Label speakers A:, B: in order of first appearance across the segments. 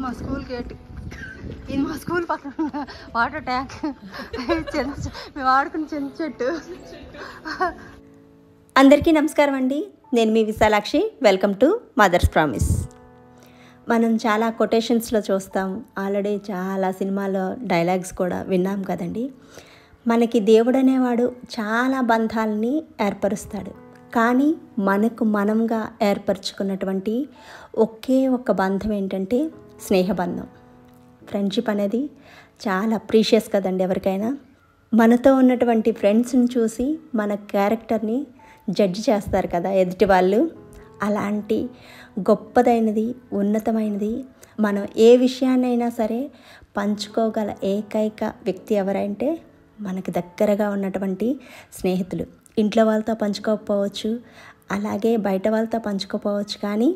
A: మా school gate. ఇది మా స్కూల్ పక్కన వాటర్ ట్యాంక్. మేము ఆడుకుని చింత చెట్టు.
B: అందరికీ నమస్కారం అండి. నేను మీ Visalakshi. Welcome to Mother's Promise. మనం చాలా కొటేషన్స్లో చూస్తాం, ఆల్రెడీ చాలా సినిమాలో డైలాగ్స్ కూడా విన్నాం కదండి. మనకి దేవుడు అనేవాడు చాలా బంధాలని ఏర్పరుస్తాడు, కానీ మనకు మనంగా ఏర్పరచుకున్నటువంటి ఒకే ఒక్క బంధం ఏంటంటే స్నేహబంధం. ఫ్రెండ్షిప్ అనేది చాలా ప్రీషియస్ కదండి ఎవరికైనా. మనతో ఉన్నటువంటి ఫ్రెండ్స్ని చూసి మన క్యారెక్టర్ని జడ్జి చేస్తారు కదా ఎదుటి వాళ్ళు. అలాంటి గొప్పదైనది, ఉన్నతమైనది, మనం ఏ విషయాన్నైనా సరే పంచుకోగల ఏకైక వ్యక్తి ఎవరంటే మనకి దగ్గరగా ఉన్నటువంటి స్నేహితులు. ఇంట్లో వాళ్ళతో పంచుకోకపోవచ్చు, అలాగే బయట వాళ్ళతో పంచుకోకపోవచ్చు, కానీ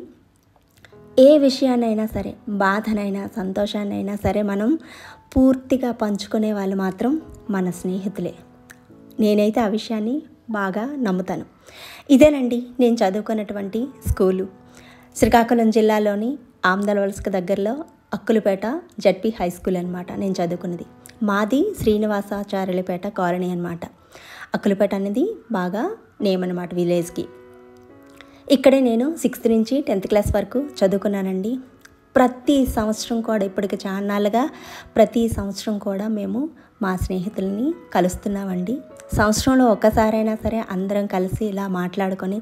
B: ఏ విషయాన్నైనా సరే, బాధనైనా సంతోషాన్నైనా సరే మనం పూర్తిగా పంచుకునే వాళ్ళు మాత్రం మన స్నేహితులే. నేనైతే ఆ విషయాన్ని బాగా నమ్ముతాను. ఇదేనండి నేను చదువుకున్నటువంటి స్కూలు. శ్రీకాకుళం జిల్లాలోని ఆమ్దలవలసకు దగ్గరలో అక్కులపేట జడ్పీ హై స్కూల్ అనమాట నేను చదువుకున్నది. మాది శ్రీనివాసాచార్యులపేట కాలనీ అనమాట. అక్కులపేట అనేది బాగా నేమ్ అనమాట విలేజ్కి. ఇక్కడే నేను 6th నుంచి 10th క్లాస్ వరకు చదువుకున్నానండి. ప్రతి సంవత్సరం కూడా, ఇప్పటికి చాన్నాళ్ళుగా ప్రతి సంవత్సరం కూడా మేము మా స్నేహితుల్ని కలుస్తున్నామండి. సంవత్సరంలో ఒక్కసారైనా సరే అందరం కలిసి ఇలా మాట్లాడుకొని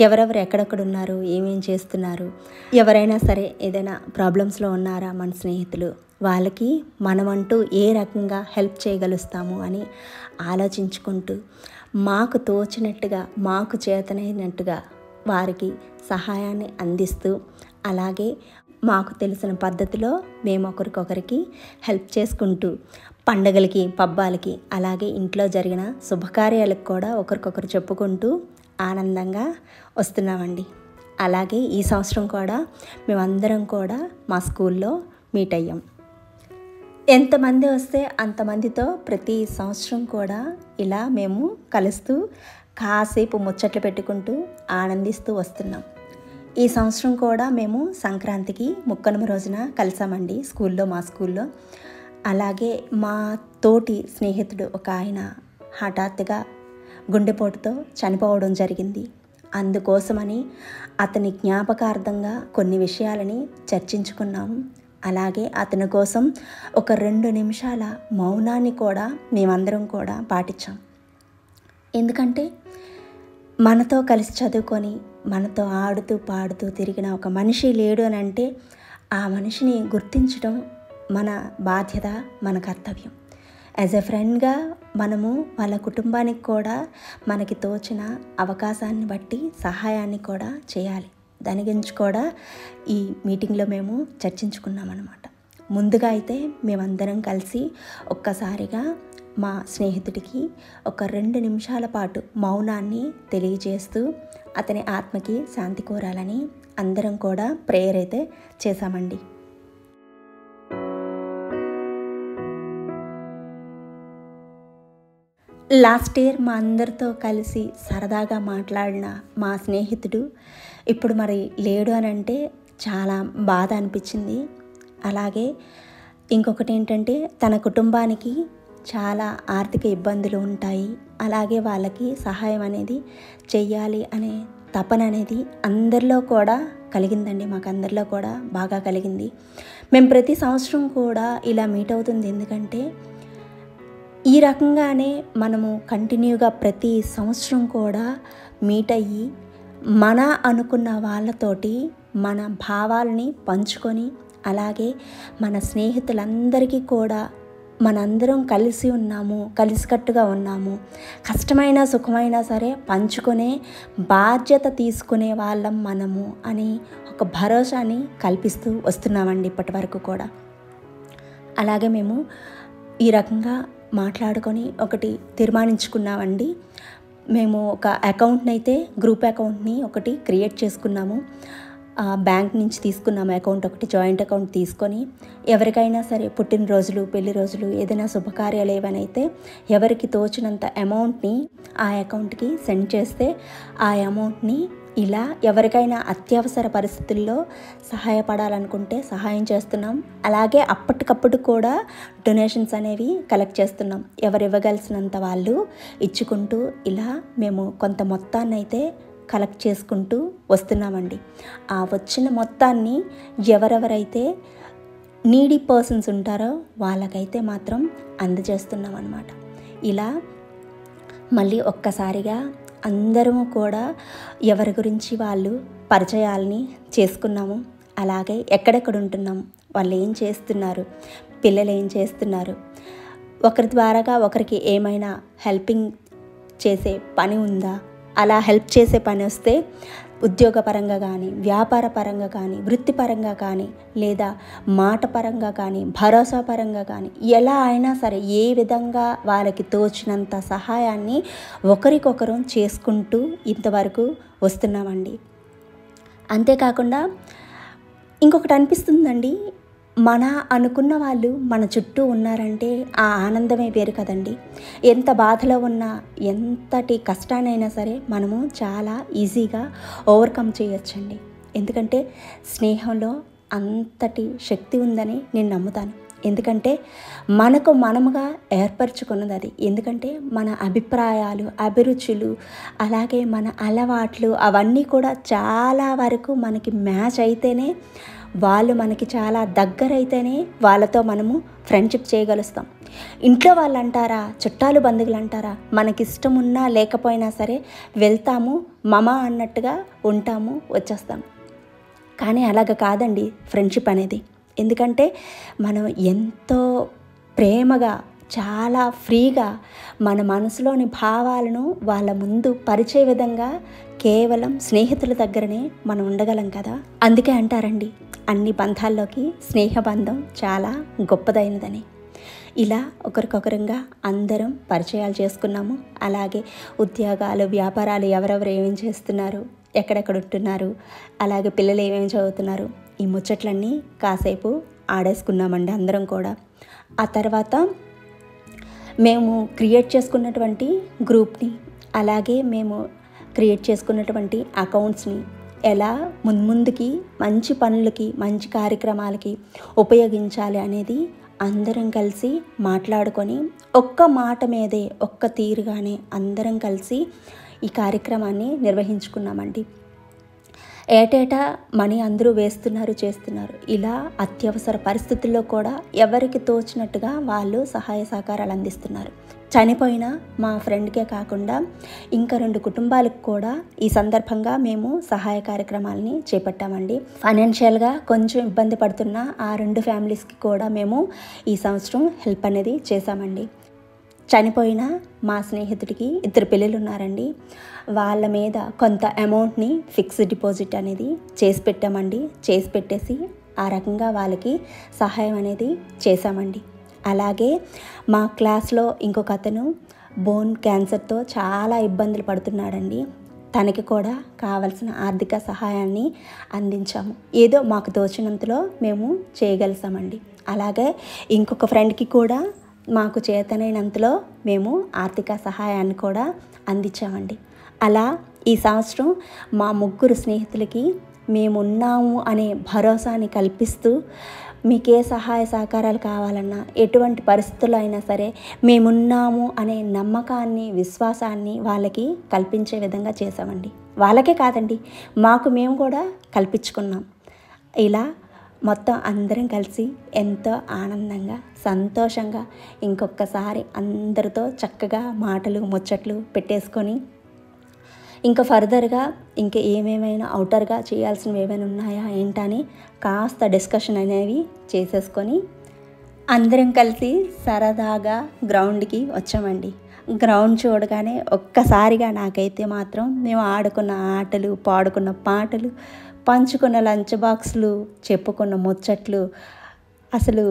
B: ఎవరెవరు ఎక్కడెక్కడ ఉన్నారు, ఏమేం చేస్తున్నారు, ఎవరైనా సరే ఏదైనా ప్రాబ్లమ్స్లో ఉన్నారా మన స్నేహితులు, వాళ్ళకి మనమంటూ ఏ రకంగా హెల్ప్ చేయగలుస్తాము అని ఆలోచించుకుంటూ మాకు తోచినట్టుగా, మాకు చేతనైనట్టుగా వారికి సహాయాన్ని అందిస్తూ, అలాగే మాకు తెలిసిన పద్ధతిలో మేము ఒకరికొకరికి హెల్ప్ చేసుకుంటూ పండగలకి, పబ్బాలకి, అలాగే ఇంట్లో జరిగిన శుభకార్యాలకు కూడా ఒకరికొకరు చెప్పుకుంటూ ఆనందంగా వస్తున్నామండి. అలాగే ఈ సంవత్సరం కూడా మేమందరం కూడా మా స్కూల్లో మీట్ అయ్యాం. ఎంతమంది వస్తే అంతమందితో ప్రతి సంవత్సరం కూడా ఇలా మేము కలుస్తూ కాసేపు ముచ్చట్లు పెట్టుకుంటూ ఆనందిస్తూ వస్తున్నాం. ఈ సంవత్సరం కూడా మేము సంక్రాంతికి ముక్కనుమ రోజున కలిసామండి స్కూల్లో, మా స్కూల్లో. అలాగే మా తోటి స్నేహితుడు ఒక ఆయన హఠాత్తుగా గుండెపోటుతో చనిపోవడం జరిగింది. అందుకోసమని అతని జ్ఞాపకార్థంగా కొన్ని విషయాలని చర్చించుకున్నాము. అలాగే అతని కోసం ఒక 2 నిమిషాల మౌనాన్ని కూడా మేమందరం కూడా పాటించాం. ఎందుకంటే మనతో కలిసి చదువుకొని మనతో ఆడుతూ పాడుతూ తిరిగిన ఒక మనిషి లేడు అని అంటే ఆ మనిషిని గుర్తించడం మన బాధ్యత, మన కర్తవ్యం. యాజ్ ఎ ఫ్రెండ్గా మనము వాళ్ళ కుటుంబానికి కూడా మనకి తోచిన అవకాశాన్ని బట్టి సహాయాన్ని కూడా చేయాలి. దాని గురించి కూడా ఈ మీటింగ్లో మేము చర్చించుకున్నాం అన్నమాట. ముందుగా అయితే మేమందరం కలిసి ఒక్కసారిగా మా స్నేహితుడికి ఒక 2 నిమిషాల పాటు మౌనాన్ని తెలియజేస్తూ అతని ఆత్మకి శాంతి కోరాలని అందరం కూడా ప్రేయర్ అయితే చేశామండి. లాస్ట్ ఇయర్ మా అందరితో కలిసి సరదాగా మాట్లాడిన మా స్నేహితుడు ఇప్పుడు మరి లేడు అని అంటే చాలా బాధ అనిపించింది. అలాగే ఇంకొకటి ఏంటంటే తన కుటుంబానికి చాలా ఆర్థిక ఇబ్బందులు ఉంటాయి. అలాగే వాళ్ళకి సహాయం అనేది చెయ్యాలి అనే తపన అనేది అందరిలో కూడా కలిగిందండి. మాకు అందరిలో కూడా బాగా కలిగింది. మేము ప్రతి సంవత్సరం కూడా ఇలా మీట్ అవుతుంది. ఎందుకంటే ఈ రకంగానే మనము కంటిన్యూగా ప్రతి సంవత్సరం కూడా మీట్ అయ్యి మన అనుకున్న వాళ్ళతోటి మన భావాలని పంచుకొని, అలాగే మన స్నేహితులందరికీ కూడా మనందరం కలిసి ఉన్నాము, కలిసికట్టుగా ఉన్నాము, కష్టమైన సుఖమైనా సరే పంచుకునే బాధ్యత తీసుకునే వాళ్ళం మనము అని ఒక భరోసాని కల్పిస్తూ వస్తున్నామండి ఇప్పటి వరకు కూడా. అలాగే మేము ఈ రకంగా మాట్లాడుకొని ఒకటి తీర్మానించుకున్నామండి. మేము ఒక అకౌంట్ని అయితే, గ్రూప్ అకౌంట్ని ఒకటి క్రియేట్ చేసుకున్నాము. బ్యాంక్ నుంచి తీసుకున్నాము అకౌంట్ ఒకటి, జాయింట్ అకౌంట్ తీసుకొని ఎవరికైనా సరే పుట్టినరోజులు, పెళ్లి రోజులు, ఏదైనా శుభకార్యాలు ఏవైతే ఎవరికి తోచినంత అమౌంట్ని ఆ అకౌంట్కి సెండ్ చేస్తే ఆ అమౌంట్ని ఇలా ఎవరికైనా అత్యవసర పరిస్థితుల్లో సహాయపడాలనుకుంటే సహాయం చేస్తున్నాం. అలాగే అప్పటికప్పుడు కూడా డొనేషన్స్ అనేవి కలెక్ట్ చేస్తున్నాం. ఎవరు ఇవ్వగలిసినంత వాళ్ళు ఇచ్చుకుంటూ ఇలా మేము కొంత మొత్తాన్ని అయితే కలెక్ట్ చేసుకుంటూ వస్తున్నామండి. ఆ వచ్చిన మొత్తాన్ని ఎవరెవరైతే నీడీ పర్సన్స్ ఉంటారో వాళ్ళకైతే మాత్రం అందజేస్తున్నాం అన్నమాట. ఇలా మళ్ళీ ఒక్కసారిగా అందరము కూడా ఎవరి గురించి వాళ్ళు పరిచయాలని చేసుకున్నాము. అలాగే ఎక్కడెక్కడ ఉంటున్నాము, వాళ్ళు ఏం చేస్తున్నారు, పిల్లలు ఏం చేస్తున్నారు, ఒకరి ద్వారాగా ఒకరికి ఏమైనా హెల్పింగ్ చేసే పని ఉందా, అలా హెల్ప్ చేసే పని వస్తే ఉద్యోగపరంగా కానీ, వ్యాపార పరంగా కానీ, వృత్తిపరంగా కానీ, లేదా మాట పరంగా కానీ, భరోసా పరంగా కానీ, ఎలా అయినా సరే ఏ విధంగా వాళ్ళకి తోచినంత సహాయాన్ని ఒకరికొకరు చేసుకుంటూ ఇంతవరకు వస్తున్నామండి. అంతేకాకుండా ఇంకొకటి అనిపిస్తుందండి, మన అనుకున్న వాళ్ళు మన చుట్టూ ఉన్నారంటే ఆ ఆనందమే వేరు కదండి. ఎంత బాధలో ఉన్నా, ఎంతటి కష్టాన్నైనా సరే మనము చాలా ఈజీగా ఓవర్కమ్ చేయొచ్చండి. ఎందుకంటే స్నేహంలో అంతటి శక్తి ఉందని నేను నమ్ముతాను. ఎందుకంటే మనకు మనముగా ఏర్పరచుకున్నది అది. ఎందుకంటే మన అభిప్రాయాలు, అభిరుచులు, అలాగే మన అలవాట్లు అవన్నీ కూడా చాలా వరకు మనకి మ్యాచ్ అయితేనే, వాళ్ళు మనకి చాలా దగ్గరైతేనే వాళ్ళతో మనము ఫ్రెండ్షిప్ చేయగలుస్తాం. ఇంట్లో వాళ్ళు అంటారా, చుట్టాలు బంధువులు అంటారా, మనకిష్టం ఉన్నా లేకపోయినా సరే వెళ్తాము, మమ అన్నట్టుగా ఉంటాము, వచ్చేస్తాం. కానీ అలాగ కాదండి ఫ్రెండ్షిప్ అనేది. ఎందుకంటే మనం ఎంతో ప్రేమగా, చాలా ఫ్రీగా మన మనసులోని భావాలను వాళ్ళ ముందు పరిచే విధంగా కేవలం స్నేహితుల దగ్గరనే మనం ఉండగలం కదా. అందుకే అంటారండి, అన్ని బంధాల్లోకి స్నేహబంధం చాలా గొప్పదైనదని. ఇలా ఒకరికొకరంగా అందరం పరిచయాలు చేసుకున్నాము. అలాగే ఉద్యోగాలు, వ్యాపారాలు, ఎవరెవరు ఏమేమి చేస్తున్నారు, ఎక్కడెక్కడ ఉంటున్నారు, అలాగే పిల్లలు ఏమేమి చదువుతున్నారు, ఈ ముచ్చట్లన్నీ కాసేపు ఆడేసుకున్నామండి అందరం కూడా. ఆ తర్వాత మేము క్రియేట్ చేసుకున్నటువంటి గ్రూప్ని, అలాగే మేము క్రియేట్ చేసుకున్నటువంటి అకౌంట్స్ని ఎలా ముందుకి మంచి పనులకి, మంచి కార్యక్రమాలకి ఉపయోగించాలి అనేది అందరం కలిసి మాట్లాడుకొని ఒక్క మాట మీదే, ఒక్క తీరుగానే అందరం కలిసి ఈ కార్యక్రమాన్ని నిర్వహించుకున్నామండి. ఏటేటా మనీ అందరూ వేస్తున్నారు, చేస్తున్నారు. ఇలా అత్యవసర పరిస్థితుల్లో కూడా ఎవరికి తోచినట్టుగా వాళ్ళు సహాయ సహకారాలు అందిస్తున్నారు. చనిపోయిన మా ఫ్రెండ్కే కాకుండా ఇంకా 2 కుటుంబాలకు కూడా ఈ సందర్భంగా మేము సహాయ కార్యక్రమాలని చేపట్టామండి. ఫైనాన్షియల్గా కొంచెం ఇబ్బంది పడుతున్న ఆ 2 ఫ్యామిలీస్కి కూడా మేము ఈ సంవత్సరం హెల్ప్ అనేది చేశామండి. చనిపోయిన మా స్నేహితుడికి 2 పిల్లలు ఉన్నారండి. వాళ్ళ మీద కొంత అమౌంట్ని ఫిక్స్డ్ డిపాజిట్ అనేది చేసి పెట్టామండి. చేసి పెట్టేసి ఆ రకంగా వాళ్ళకి సహాయం అనేది చేశామండి. అలాగే మా క్లాస్లో ఇంకొక అతను బోన్ క్యాన్సర్తో చాలా ఇబ్బందులు పడుతున్నాడండి. తనకి కూడా కావలసిన ఆర్థిక సహాయాన్ని అందించాము. ఏదో మాకు తోచినంతలో మేము చేయగలిసామండి. అలాగే ఇంకొక ఫ్రెండ్కి కూడా మాకు చేతనైనంతలో మేము ఆర్థిక సహాయాన్ని కూడా అందించామండి. అలా ఈ సంవత్సరం మా 3 స్నేహితులకి మేమున్నాము అనే భరోసాని కల్పిస్తూ, మీకే సహాయ సహకారాలు కావాలన్నా, ఎటువంటి పరిస్థితుల్లో అయినా సరే మేమున్నాము అనే నమ్మకాన్ని, విశ్వాసాన్ని వాళ్ళకి కల్పించే విధంగా చేసామండి. వాళ్ళకే కాదండి, మాకు మేము కూడా కల్పించుకున్నాం. ఇలా మొత్తం అందరం కలిసి ఎంతో ఆనందంగా, సంతోషంగా ఇంకొకసారి అందరితో చక్కగా మాటలు, ముచ్చట్లు పెట్టేసుకొని ఇంకా ఫర్దర్గా ఇంకా ఏమేమైనా అవుటర్గా చేయాల్సినవి ఏమైనా ఉన్నాయా ఏంటని కాస్త డిస్కషన్ అనేవి చేసేసుకొని అందరం కలిసి సరదాగా గ్రౌండ్కి వచ్చామండి. గ్రౌండ్ చూడగానే ఒక్కసారిగా నాకైతే మాత్రం మేము ఆడుకున్న ఆటలు, పాడుకున్న పాటలు, పంచుకున్న లంచ్ బాక్సులు, చెప్పుకున్న ముచ్చట్లు, అసలు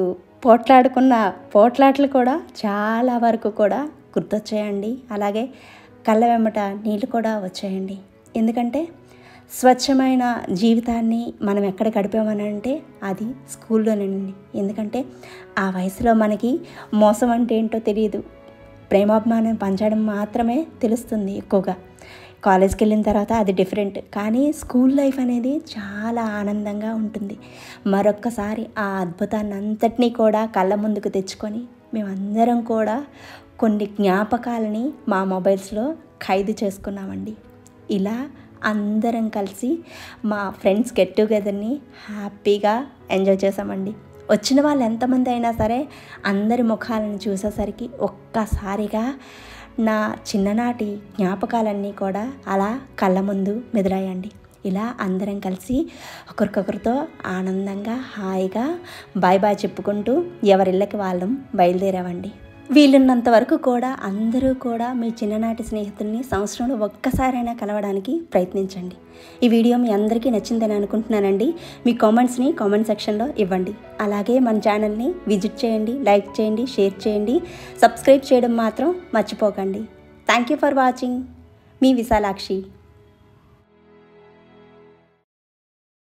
B: పోట్లాడుకున్న పోట్లాట్లు కూడా చాలా వరకు కూడా గుర్తొచ్చాయండి. అలాగే కళ్ళ వెంబట నీళ్ళు కూడా వచ్చాయండి. ఎందుకంటే స్వచ్ఛమైన జీవితాన్ని మనం ఎక్కడ గడిపామనంటే అది స్కూల్లోనండి. ఎందుకంటే ఆ వయసులో మనకి మోసం అంటే ఏంటో తెలియదు, ప్రేమాభిమానం పంచడం మాత్రమే తెలుస్తుంది ఎక్కువగా. కాలేజ్కి వెళ్ళిన తర్వాత అది డిఫరెంట్. కానీ స్కూల్ లైఫ్ అనేది చాలా ఆనందంగా ఉంటుంది. మరొక్కసారి ఆ అద్భుతాన్ని అంతటినీ కూడా కళ్ళ ముందుకు తెచ్చుకొని మేమందరం కూడా కొన్ని జ్ఞాపకాలని మా మొబైల్స్లో ఖైదు చేసుకున్నామండి. ఇలా అందరం కలిసి మా ఫ్రెండ్స్ గెట్ టుగెదర్ని హ్యాపీగా ఎంజాయ్ చేసామండి. వచ్చిన వాళ్ళు ఎంతమంది అయినా సరే అందరి ముఖాలను చూసేసరికి ఒక్కసారిగా నా చిన్ననాటి జ్ఞాపకాలన్నీ కూడా అలా కళ్ళ ముందు మెదిలాయండి. ఇలా అందరం కలిసి ఒకరికొకరితో ఆనందంగా హాయిగా బాయ్ బాయ్ చెప్పుకుంటూ ఎవరిళ్ళకి వాళ్ళం బయలుదేరామండి. వీలున్నంత వరకు కూడా అందరూ కూడా మీ చిన్ననాటి స్నేహితుల్ని సంవత్సరంలో ఒక్కసారైనా కలవడానికి ప్రయత్నించండి. ఈ వీడియో మీ అందరికీ నచ్చిందని అనుకుంటున్నానండి. మీ కామెంట్స్ని కామెంట్ సెక్షన్లో ఇవ్వండి. అలాగే మన ఛానల్ని విజిట్ చేయండి, లైక్ చేయండి, షేర్ చేయండి, సబ్స్క్రైబ్ చేయడం మాత్రం మర్చిపోకండి. Thank you for watching. మీ విశాలాక్షి.